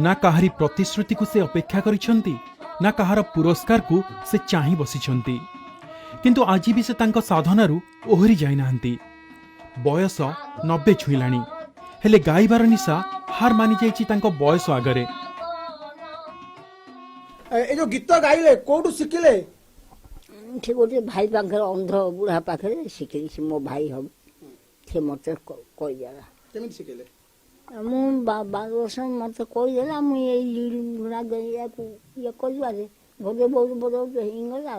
ना काहारी प्रतिश्रुति को से अपेक्षा करिसंती ना कहार पुरस्कार को से चाहि बसिछंती किंतु आज भी से तांको साधनारू ओहरी जाई नाहंती। बयस 90 छुईलाणी हेले गाइबार निशा हार मानि जाइछि तांको बयस आगरे। ए जो गीत गाइले कोठु शिखिले? ठीक गोटे भाई पाखे अंध बुढ़ा पाखे शिखिली मो भाई हम से मत कहीदेला केमिति शिखिले? मु 12 वर्ष मत कहीदेला मुझे ये कर बहुत बहुत हिंगला।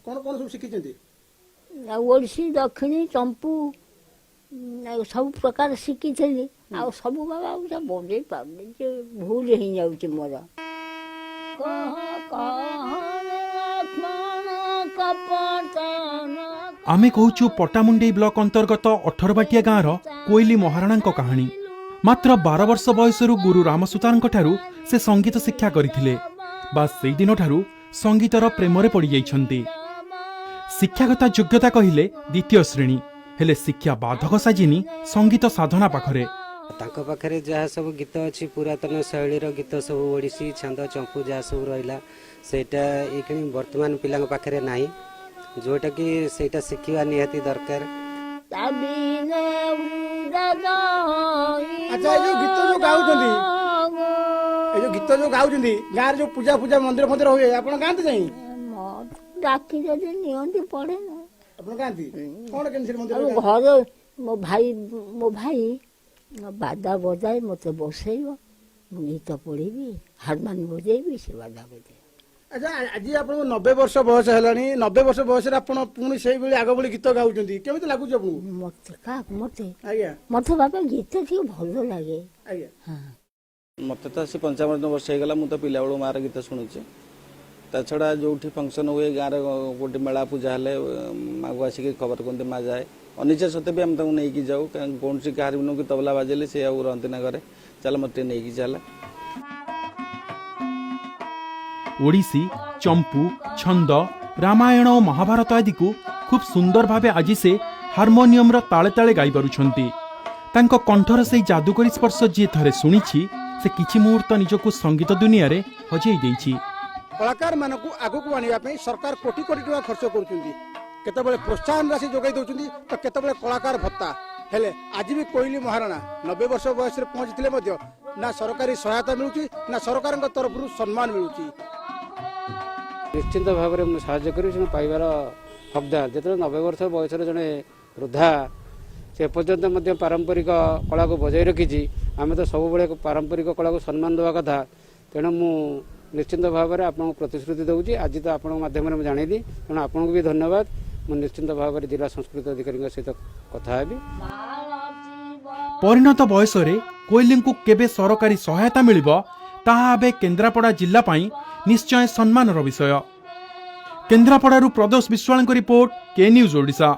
कौन कौन सब शिखिचंती? ओडिसी दक्षिणी चंपू सब प्रकार शिखी आ सब बाबा बजे पाने भूल ही जाऊँ मोर। आमे कहूचु पटामुंडई ब्लॉक अंतर्गत 18 बाटिया गाँवर कोइली महाराणा कहानी। मात्र 12 वर्ष बयसरू गुरु रामसुतारଙ୍କ ठारू से संगीत शिक्षा करथिले। बास सेई दिन ठारू संगीतर प्रेमरे पड़ी जाइछंती। शिक्षागत योग्यता कहिले द्वितीय श्रेणी हेले शिक्षा बाधक साजिनी संगीत साधना पाखरे। तांको पाखरे जहाँ सब गीत अच्छी पुरातन शैली गीत सब ओडिसी छंद चंपू जहाँ सब रहा सेटा ये वर्तमान पिला पाखरे नाही जोटा कि सेटा शिखिबा निहाती दरकार। अच्छा ये जो गीत जो गाउछंती ए जो गीत जो गाउछंती गार जो पूजा पूजा मंदिर मंदिर होए आपण गांते जाई डाकी जदि नियंती पड़े ना आपण गांती कोन केन से मंदिर घर मो भाई बादा बजाए मत बसैब गीत पढ़ी हारमोनी बजेबी से बादा बजे। अच्छा आज आप 90 वर्ष बयस हेलानी 90 वर्ष बयस आपण पुणी से बेले आग बेले गीत गाउछंती केमिति लागुछ आपन? मत का मते आज्ञा मत बाबा गीत ठीक भलो लागे। आज्ञा हां मत तो 55 वर्ष हो गला मु तो पिला बेलू मार गीत शुणुचे ता छड़ा जो फंक्शन हुए गाँव गोटे मेला पूजा हेले माँ को आसिक खबर करते माँ जाए अनिच्छा सत्वे भी आम तक नहीं जाऊ कौन सी कहार की तबला बाजेले सी आती ना घरे चल मत नहीं चल। ओडिसी चंपू छंद रामायण और महाभारत आदि को खूब सुंदर भावे आज से हार्मोनियम ताले ताले गाई पारुछंती। तांको कंठर से जादुकरी स्पर्श जी थरे सुनिछि से किछि मुहूर्त निजको संगीत दुनिया रे हजेई देछि। कलाकार मानकु आगु को आनिया पे सरकार कोटी कोटी टका खर्च करूछंती केतेबेले प्रोत्साहन राशि जोगाई दउछंती तो केतेबेले कलाकार भत्ता हेले आज भी कोइली महाराणा 90 वर्ष बयस रे पहुंचथिले मध्य ना सरकारी सहायता मिलुची ना सरकारक तरफ सम्मान मिलुची। निश्चिंत भाव में साहाय्य कर पाइबार हकदार जो 90 वर्ष बयस जड़े वृद्धा से पर्यंत पारंपरिक कला को बजाय रखी आम तो सब पारंपरिक कला को सम्मान देवा कथा तेणु मु निश्चिंत भाव में आपको प्रतिश्रुति दूसरी आज तो आपन माध्यम जानईदी तेणु आपको भी धन्यवाद। मुझे निश्चिंत भाव में जिला संस्कृति अधिकारी सहित कथा हेबी। परिणत बयस कोइली को केबे सरकारी सहायता मिलिबो ताहा आबे केन्द्रापड़ा जिला पाई निश्चय सम्मानर विषय। केन्द्रापड़ारू प्रदोष विश्वाल रिपोर्ट के न्यूज ओडिशा।